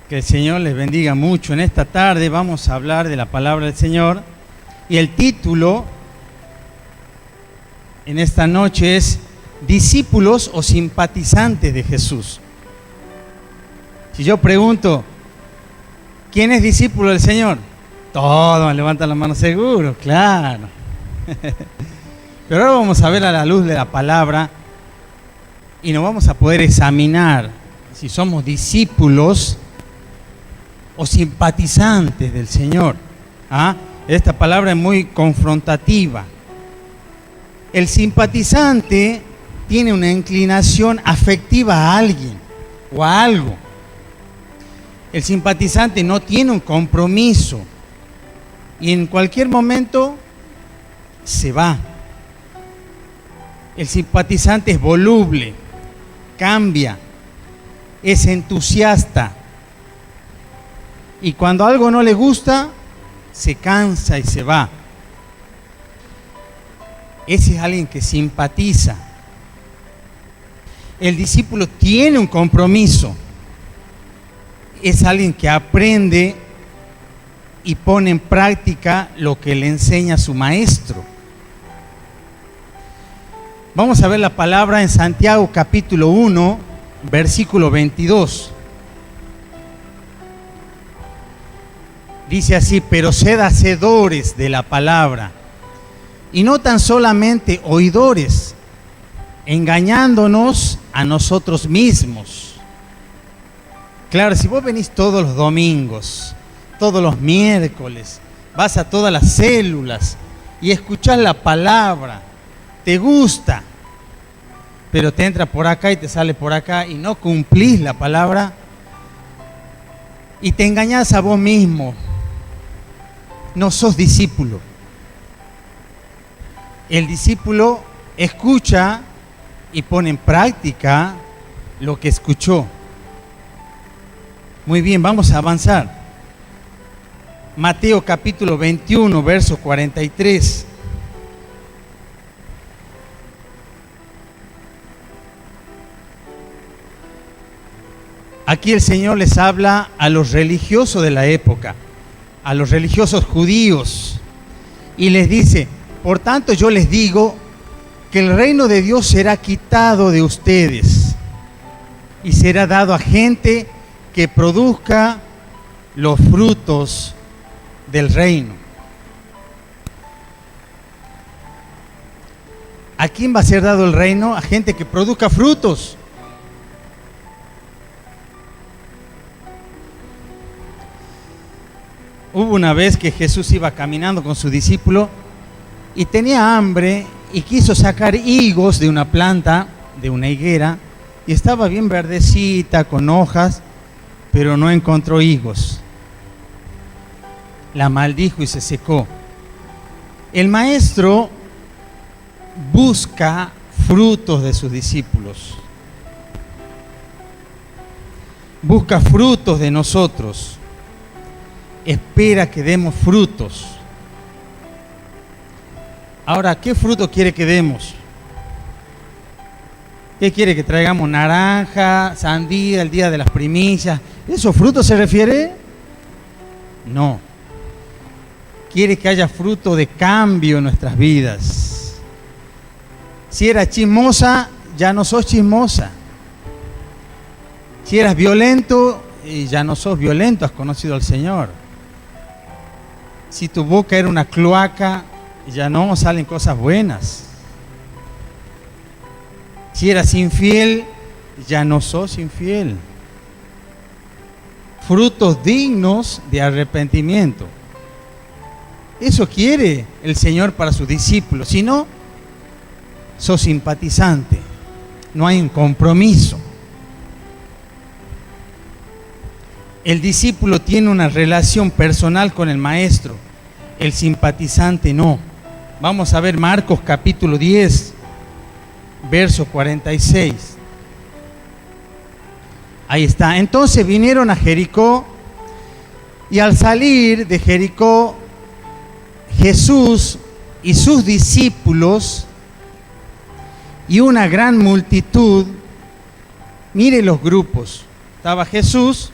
Que el Señor les bendiga mucho. En esta tarde vamos a hablar de la palabra del Señor y el título en esta noche es ¿discípulos o simpatizantes de Jesús? Si yo pregunto, ¿quién es discípulo del Señor? Todos levantan la mano seguro, claro. Pero ahora vamos a ver a la luz de la palabra y nos vamos a poder examinar si somos discípulos o simpatizantes del Señor. Esta palabra es muy confrontativa. El simpatizante tiene una inclinación afectiva a alguien o a algo. El simpatizante no tiene un compromiso y en cualquier momento se va. El simpatizante es voluble, cambia, es entusiasta. Y cuando algo no le gusta, se cansa y se va. Ese es alguien que simpatiza. El discípulo tiene un compromiso. Es alguien que aprende y pone en práctica lo que le enseña su maestro. Vamos a ver la palabra en Santiago capítulo 1, versículo 22. Dice así: pero sed hacedores de la palabra, y no tan solamente oidores, engañándonos a nosotros mismos. Claro, si vos venís todos los domingos, todos los miércoles, vas a todas las células y escuchás la palabra, te gusta, pero te entra por acá y te sale por acá y no cumplís la palabra y te engañás a vos mismo, no sos discípulo. El discípulo escucha y pone en práctica lo que escuchó. Muy bien, vamos a avanzar. Mateo capítulo 21, verso 43. Aquí el Señor les habla a los religiosos de la época, a los religiosos judíos, y les dice: por tanto yo les digo que el reino de Dios será quitado de ustedes y será dado a gente que produzca los frutos del reino. ¿A quién va a ser dado el reino? A gente que produzca frutos. Hubo una vez que Jesús iba caminando con su discípulo y tenía hambre y quiso sacar higos de una planta, de una higuera, y estaba bien verdecita, con hojas, pero no encontró higos. La maldijo y se secó. El maestro busca frutos de sus discípulos. Busca frutos de nosotros. Espera que demos frutos. Ahora, ¿qué fruto quiere que demos? ¿Qué quiere? ¿Que traigamos naranja, sandía, el día de las primicias? ¿Esos frutos se refiere? No. Quiere que haya fruto de cambio en nuestras vidas. Si eras chismosa, ya no sos chismosa. Si eras violento, ya no sos violento, has conocido al Señor. Si tu boca era una cloaca, ya no salen cosas buenas. Si eras infiel, ya no sos infiel. Frutos dignos de arrepentimiento. Eso quiere el Señor para sus discípulos. Si no, sos simpatizante. No hay un compromiso. El discípulo tiene una relación personal con el maestro. El simpatizante no. Vamos a ver Marcos capítulo 10, verso 46. Ahí está. Entonces vinieron a Jericó y al salir de Jericó, Jesús y sus discípulos y una gran multitud. Mire los grupos. Estaba Jesús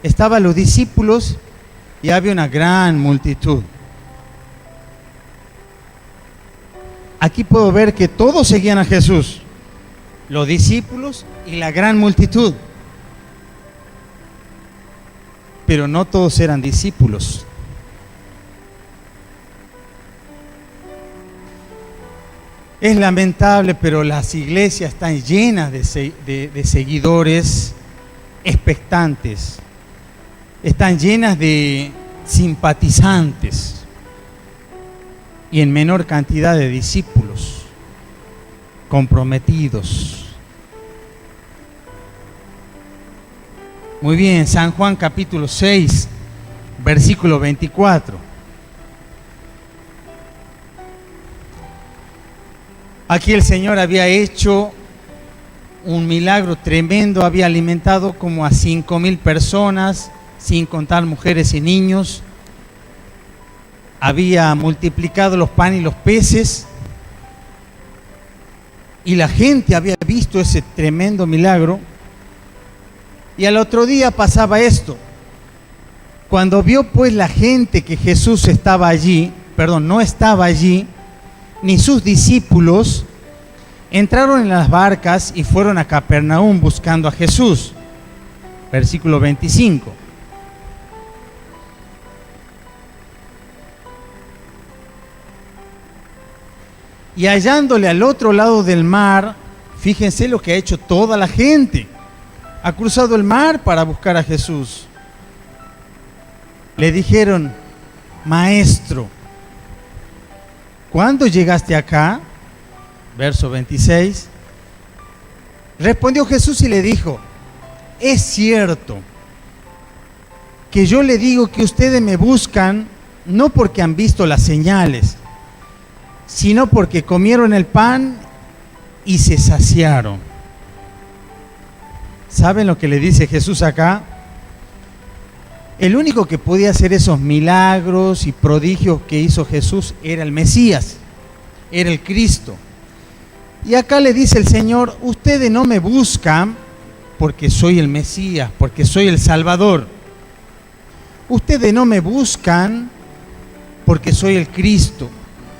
estaban los discípulos y había una gran multitud. Aquí puedo ver que todos seguían a Jesús, los discípulos y la gran multitud. Pero no todos eran discípulos. Es lamentable, pero las iglesias están llenas de seguidores expectantes. Están llenas de simpatizantes y en menor cantidad de discípulos comprometidos. Muy bien, San Juan capítulo 6, versículo 24. Aquí el Señor había hecho un milagro tremendo, había alimentado como a 5.000 personas, sin contar mujeres y niños. Había multiplicado los panes y los peces. Y la gente había visto ese tremendo milagro. Y al otro día pasaba esto. Cuando vio pues la gente que Jesús no estaba allí, ni sus discípulos, entraron en las barcas y fueron a Capernaum buscando a Jesús. Versículo 25. Y hallándole al otro lado del mar, fíjense lo que ha hecho toda la gente. Ha cruzado el mar para buscar a Jesús. Le dijeron: Maestro, ¿cuándo llegaste acá? Verso 26. Respondió Jesús y le dijo: es cierto que yo le digo que ustedes me buscan no porque han visto las señales, sino porque comieron el pan y se saciaron. ¿Saben lo que le dice Jesús acá? El único que podía hacer esos milagros y prodigios que hizo Jesús era el Mesías, era el Cristo. Y acá le dice el Señor: ustedes no me buscan porque soy el Mesías, porque soy el Salvador. Ustedes no me buscan porque soy el Cristo.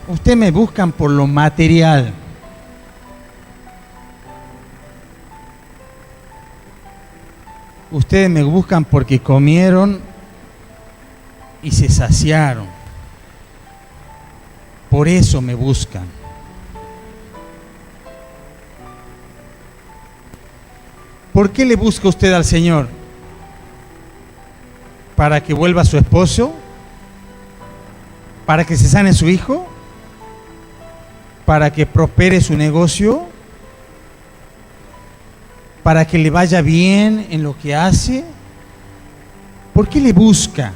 Ustedes me buscan por lo material. Ustedes me buscan porque comieron y se saciaron. Por eso me buscan. ¿Por qué le busca usted al Señor? ¿Para que vuelva su esposo? ¿Para que se sane su hijo? ¿Para que prospere su negocio? ¿Para que le vaya bien en lo que hace? ¿Por qué le busca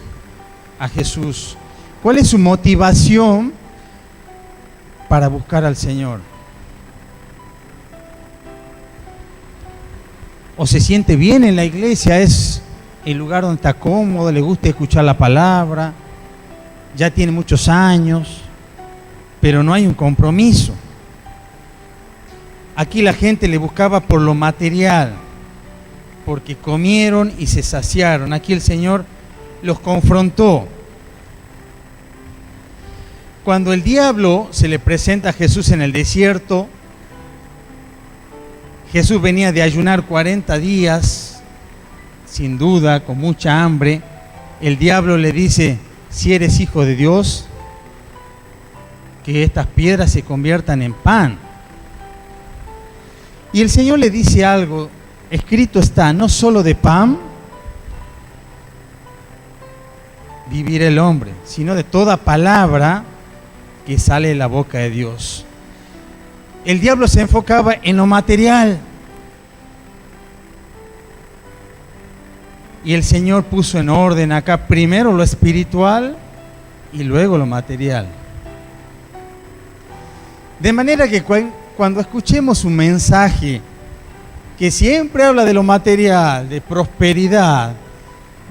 a Jesús? ¿Cuál es su motivación para buscar al Señor? ¿O se siente bien en la iglesia? ¿Es el lugar donde está cómodo? ¿Le gusta escuchar la palabra? Ya tiene muchos años, pero no hay un compromiso. Aquí la gente le buscaba por lo material, porque comieron y se saciaron. Aquí el Señor los confrontó. Cuando el diablo se le presenta a Jesús en el desierto, Jesús venía de ayunar 40 días, sin duda, con mucha hambre. El diablo le dice: si eres hijo de Dios, que estas piedras se conviertan en pan. Y el Señor le dice algo: escrito está, no solo de pan vivirá el hombre, sino de toda palabra que sale de la boca de Dios. El diablo se enfocaba en lo material. Y el Señor puso en orden acá primero lo espiritual y luego lo material. De manera que cuando escuchemos un mensaje que siempre habla de lo material, de prosperidad,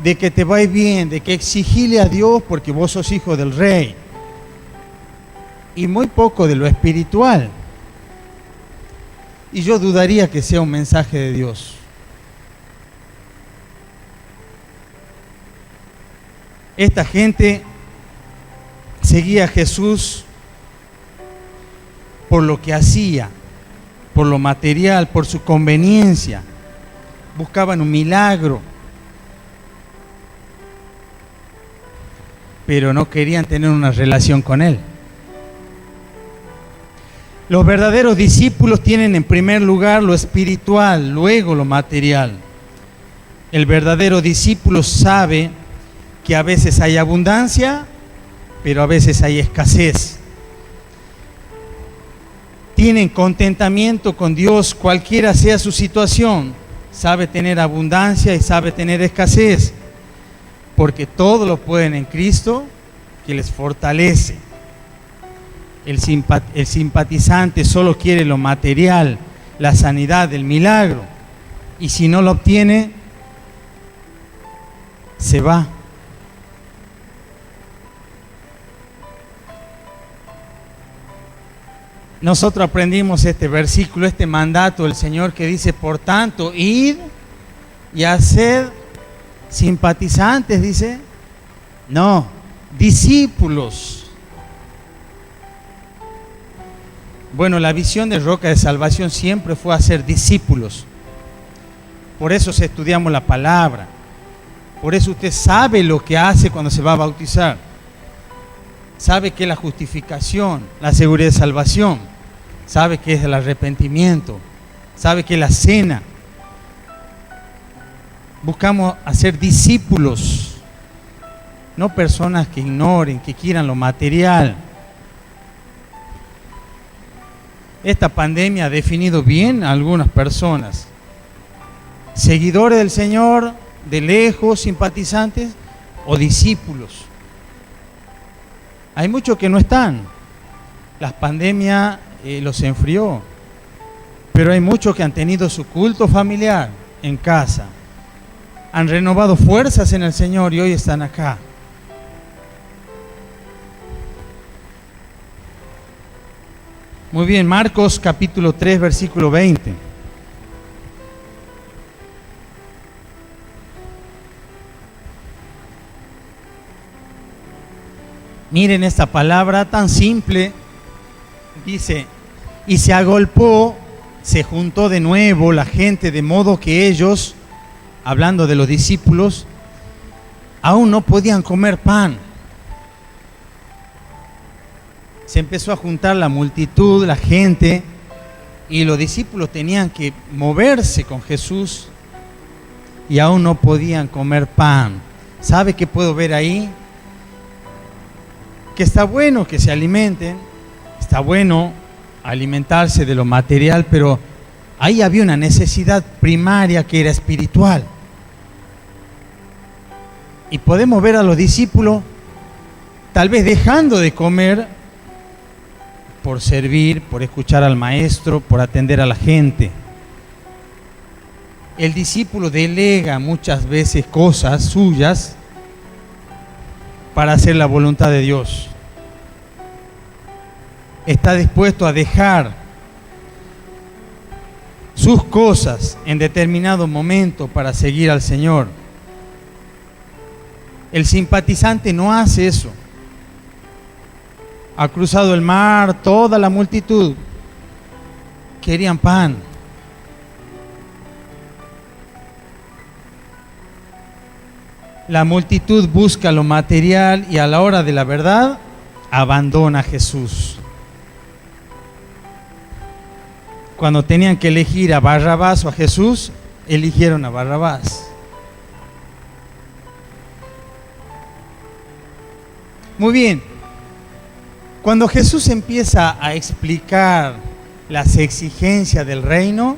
de que te va bien, de que exigile a Dios porque vos sos hijo del rey, y muy poco de lo espiritual, y yo dudaría que sea un mensaje de Dios. Esta gente seguía a Jesús por lo que hacía, por lo material, por su conveniencia. Buscaban un milagro, pero no querían tener una relación con Él. Los verdaderos discípulos tienen en primer lugar lo espiritual, luego lo material. El verdadero discípulo sabe que a veces hay abundancia, pero a veces hay escasez. Tienen contentamiento con Dios, cualquiera sea su situación. Sabe tener abundancia y sabe tener escasez, porque todo lo pueden en Cristo, que les fortalece. El simpatizante solo quiere lo material, la sanidad, el milagro, y si no lo obtiene, se va. Nosotros aprendimos este versículo, este mandato del Señor que dice: por tanto, id y haced simpatizantes, dice. No, discípulos. Bueno, la visión de Roca de Salvación siempre fue hacer discípulos. Por eso estudiamos la palabra. Por eso usted sabe lo que hace cuando se va a bautizar. Sabe que es la justificación, la seguridad de salvación. Sabe que es el arrepentimiento. Sabe que es la cena. Buscamos hacer discípulos, no personas que ignoren, que quieran lo material. Esta pandemia ha definido bien a algunas personas. Seguidores del Señor, de lejos, simpatizantes o discípulos. Hay muchos que no están. La pandemia los enfrió. Pero hay muchos que han tenido su culto familiar en casa. Han renovado fuerzas en el Señor y hoy están acá. Muy bien, Marcos capítulo 3, versículo 20. Miren esta palabra tan simple. Dice: y se agolpó, se juntó de nuevo la gente, de modo que ellos, hablando de los discípulos, aún no podían comer pan. Se empezó a juntar la multitud, la gente, y los discípulos tenían que moverse con Jesús y aún no podían comer pan. ¿Sabe qué puedo ver ahí? Que está bueno que se alimenten, está bueno alimentarse de lo material, pero ahí había una necesidad primaria que era espiritual. Y podemos ver a los discípulos tal vez dejando de comer por servir, por escuchar al maestro, por atender a la gente. El discípulo delega muchas veces cosas suyas para hacer la voluntad de Dios. Está dispuesto a dejar sus cosas en determinado momento para seguir al Señor. El simpatizante no hace eso. Ha cruzado el mar, toda la multitud querían pan. La multitud busca lo material y a la hora de la verdad abandona a Jesús. Cuando tenían que elegir a Barrabás o a Jesús, eligieron a Barrabás. Muy bien. Cuando Jesús empieza a explicar las exigencias del reino,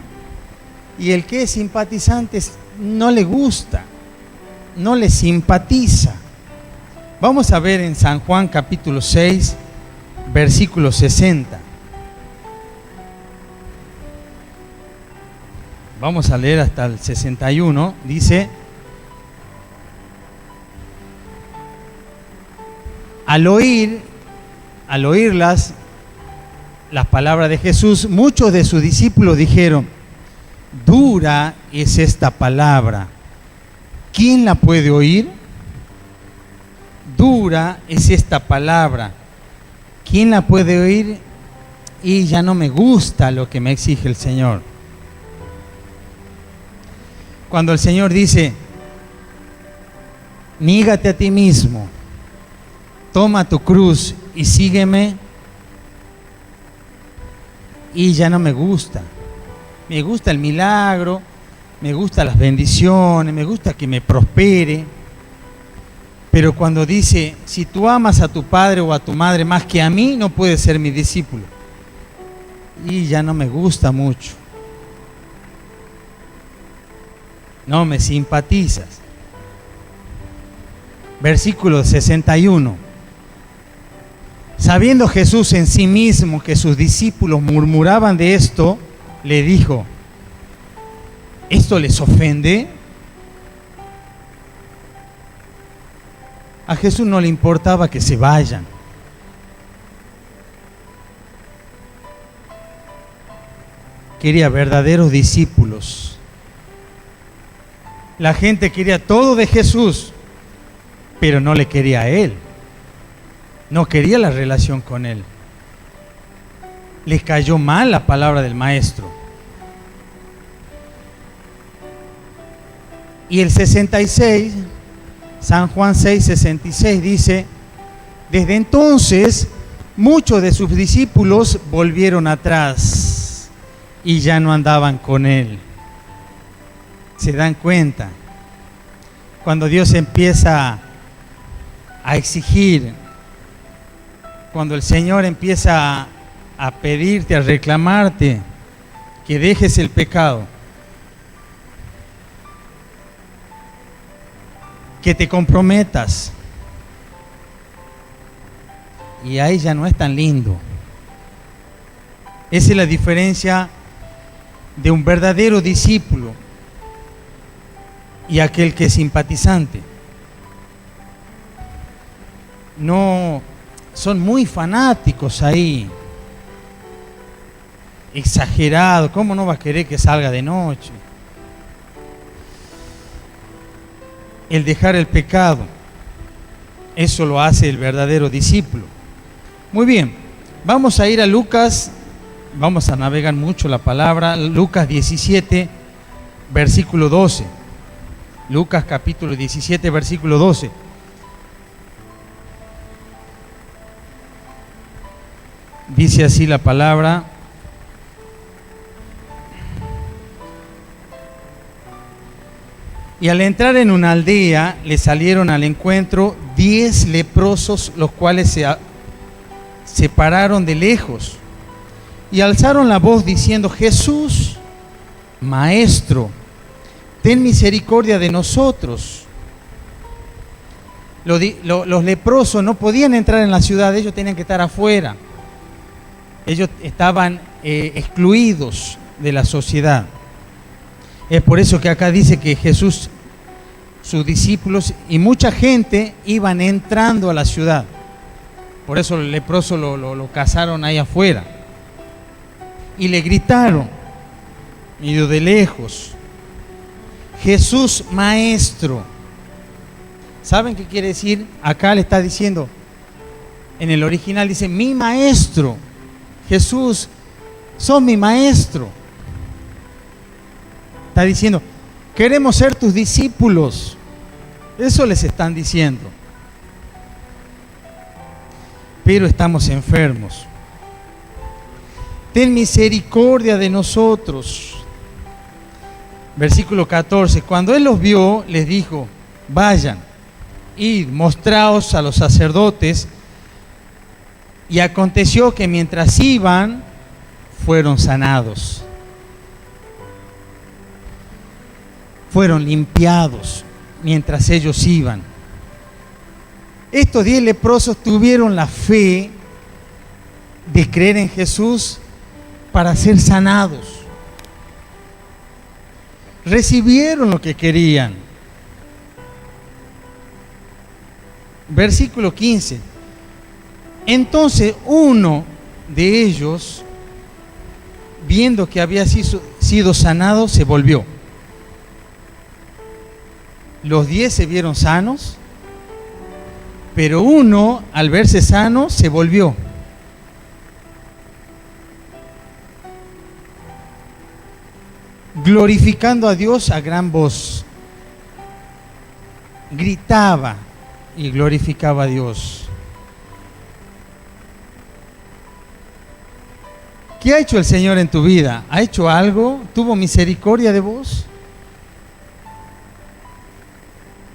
y el que es simpatizante no le gusta, no le simpatiza. Vamos a ver en San Juan capítulo 6, versículo 60. Vamos a leer hasta el 61. Dice: al oírlas las palabras de Jesús, muchos de sus discípulos dijeron: dura es esta palabra, ¿quién la puede oír? dura es esta palabra. ¿Quién la puede oír? Y ya no me gusta lo que me exige el Señor. Cuando el Señor dice, nígate a ti mismo, toma tu cruz y sígueme, y ya no me gusta. Me gusta el milagro, me gustan las bendiciones, me gusta que me prospere. Pero cuando dice, si tú amas a tu padre o a tu madre más que a mí, no puedes ser mi discípulo. Y ya no me gusta mucho. No me simpatizas. Versículo 61. Sabiendo Jesús en sí mismo que sus discípulos murmuraban de esto, le dijo, ¿esto les ofende? A Jesús no le importaba que se vayan. Quería verdaderos discípulos. La gente quería todo de Jesús, pero no le quería a Él. No quería la relación con Él. Les cayó mal la palabra del Maestro. Y el 66, San Juan 6:66 dice, desde entonces muchos de sus discípulos volvieron atrás y ya no andaban con Él. ¿Se dan cuenta? Cuando Dios empieza a exigir, cuando el Señor empieza a pedirte, a reclamarte que dejes el pecado, que te comprometas, y ahí ya no es tan lindo. Esa es la diferencia de un verdadero discípulo y aquel que es simpatizante. No, son muy fanáticos ahí, exagerados. ¿Cómo no va a querer que salga de noche? El dejar el pecado, eso lo hace el verdadero discípulo. Muy bien, vamos a ir a Lucas, vamos a navegar mucho la palabra, Lucas 17, versículo 12. Lucas capítulo 17, versículo 12. Dice así la palabra. Y al entrar en una aldea, le salieron al encuentro 10 leprosos, los cuales se pararon de lejos y alzaron la voz diciendo, Jesús, Maestro, ten misericordia de nosotros. Los leprosos no podían entrar en la ciudad, ellos tenían que estar afuera. Ellos estaban excluidos de la sociedad. Es por eso que acá dice que Jesús, sus discípulos y mucha gente iban entrando a la ciudad. Por eso el leproso lo cazaron ahí afuera. Y le gritaron, medio de lejos, Jesús, Maestro. ¿Saben qué quiere decir? Acá le está diciendo, en el original dice, mi Maestro. Jesús, sos mi Maestro. Está diciendo, queremos ser tus discípulos. Eso les están diciendo. Pero estamos enfermos. Ten misericordia de nosotros. Versículo 14. Cuando Él los vio, les dijo, vayan, id, mostraos a los sacerdotes. Y aconteció que mientras iban, fueron sanados. Fueron limpiados mientras ellos iban. Estos 10 leprosos tuvieron la fe de creer en Jesús para ser sanados. Recibieron lo que querían. Versículo 15. Entonces uno de ellos, viendo que había sido sanado, se volvió. Los 10 se vieron sanos Pero uno, al verse sano, se volvió. Glorificando a Dios a gran voz. Gritaba y glorificaba a Dios. ¿Qué ha hecho el Señor en tu vida? ¿Ha hecho algo? ¿Tuvo misericordia de vos?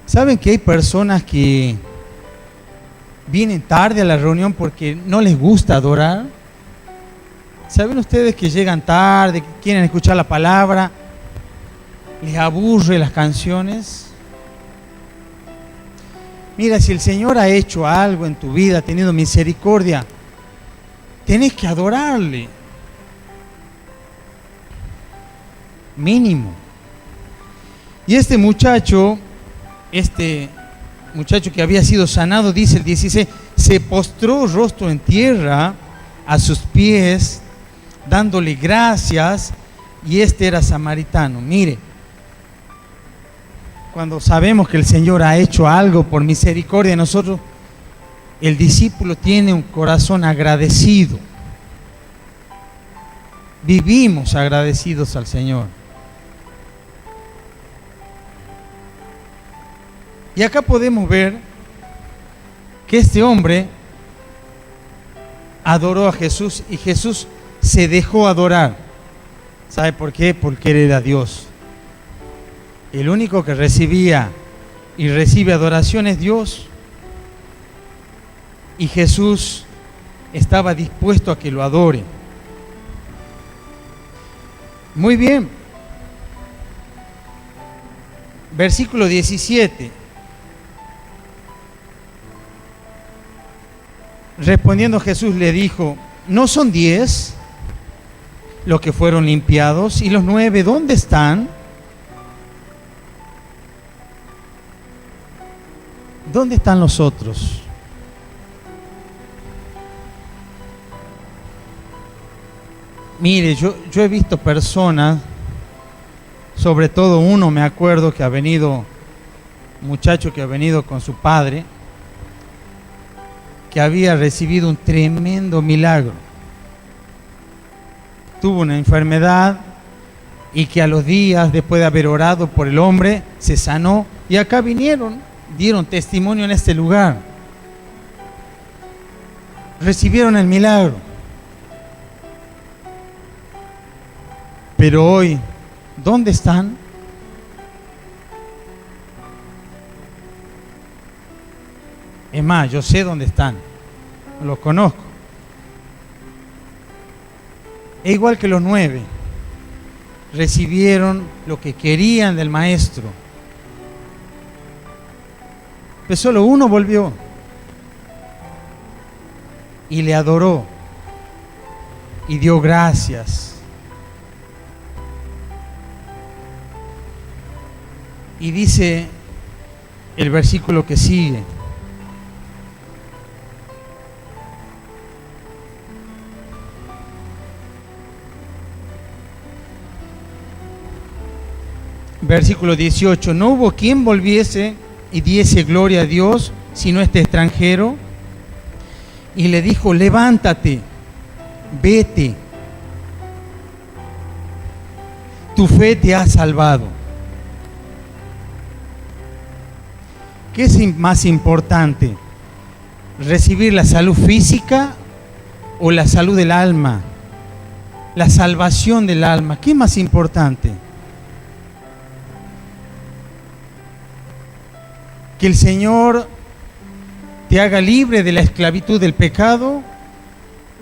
¿Saben que hay personas que vienen tarde a la reunión porque no les gusta adorar? ¿Saben ustedes que llegan tarde, que quieren escuchar la palabra, les aburre las canciones? Mira, si el Señor ha hecho algo en tu vida, ha tenido misericordia, tenés que adorarle. Mínimo. Y este muchacho que había sido sanado, dice el 16, se postró rostro en tierra a sus pies, dándole gracias, y este era samaritano. Mire, cuando sabemos que el Señor ha hecho algo por misericordia de nosotros, el discípulo tiene un corazón agradecido. Vivimos agradecidos al Señor. Y acá podemos ver que este hombre adoró a Jesús y Jesús se dejó adorar. ¿Sabe por qué? Porque Él era Dios. El único que recibía y recibe adoración es Dios. Y Jesús estaba dispuesto a que lo adore. Muy bien. Versículo 17. Respondiendo Jesús le dijo: ¿no son 10 los que fueron limpiados? ¿Y los 9 dónde están? ¿Dónde están los otros? Mire, yo he visto personas, sobre todo uno me acuerdo que ha venido, un muchacho que ha venido con su padre, que había recibido un tremendo milagro. Tuvo una enfermedad y que a los días, después de haber orado por el hombre, se sanó. Y acá vinieron, dieron testimonio en este lugar. Recibieron el milagro. Pero hoy, ¿dónde están? Es más, yo sé dónde están, los conozco. E igual que los 9, recibieron lo que querían del maestro. Pero solo uno volvió y le adoró y dio gracias. Y dice el versículo que sigue: versículo 18, no hubo quien volviese y diese gloria a Dios, sino este extranjero. Y le dijo: levántate, vete, tu fe te ha salvado. ¿Qué es más importante? ¿Recibir la salud física o la salud del alma? La salvación del alma. ¿Qué es más importante? ¿Que el Señor te haga libre de la esclavitud del pecado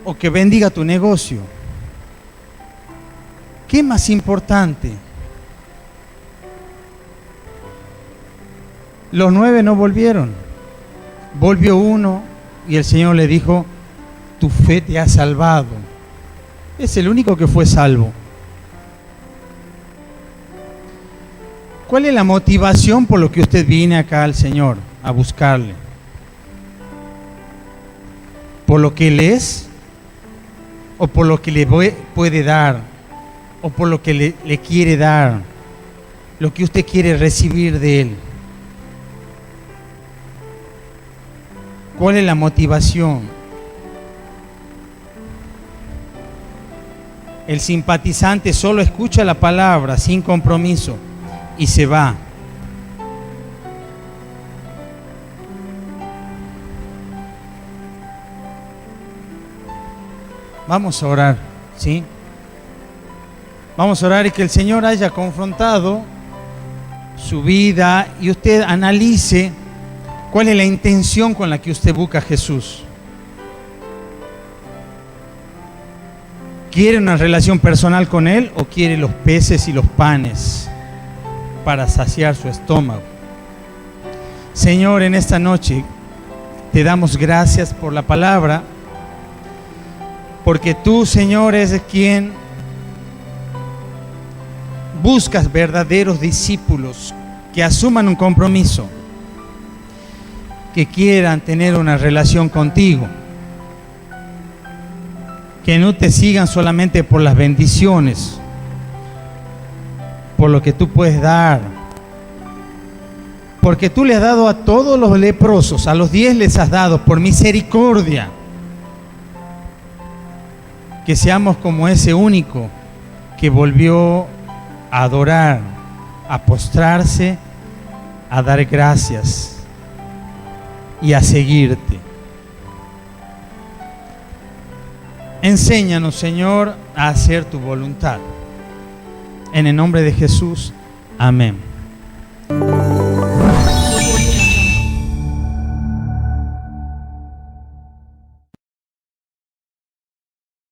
o que bendiga tu negocio? ¿Qué es más importante? Los 9 no volvieron. Volvió uno y el Señor le dijo: tu fe te ha salvado. Es el único que fue salvo. ¿Cuál es la motivación por lo que usted viene acá al Señor a buscarle? ¿Por lo que Él es? ¿O por lo que le puede dar? ¿O por lo que le quiere dar? Lo que usted quiere recibir de Él. ¿Cuál es la motivación? El simpatizante solo escucha la palabra sin compromiso y se va. Vamos a orar, ¿sí? Vamos a orar y que el Señor haya confrontado su vida y usted analice cuál es la intención con la que usted busca a Jesús. ¿Quiere una relación personal con Él o quiere los peces y los panes para saciar su estómago? Señor, en esta noche te damos gracias por la palabra, porque tú, Señor, eres quien buscas verdaderos discípulos que asuman un compromiso, que quieran tener una relación contigo, que no te sigan solamente por las bendiciones, por lo que tú puedes dar, porque tú le has dado a todos los leprosos, a los 10 les has dado por misericordia. Que seamos como ese único que volvió a adorar, a postrarse, a dar gracias y a seguirte. Enséñanos, Señor, a hacer tu voluntad. En el nombre de Jesús, amén.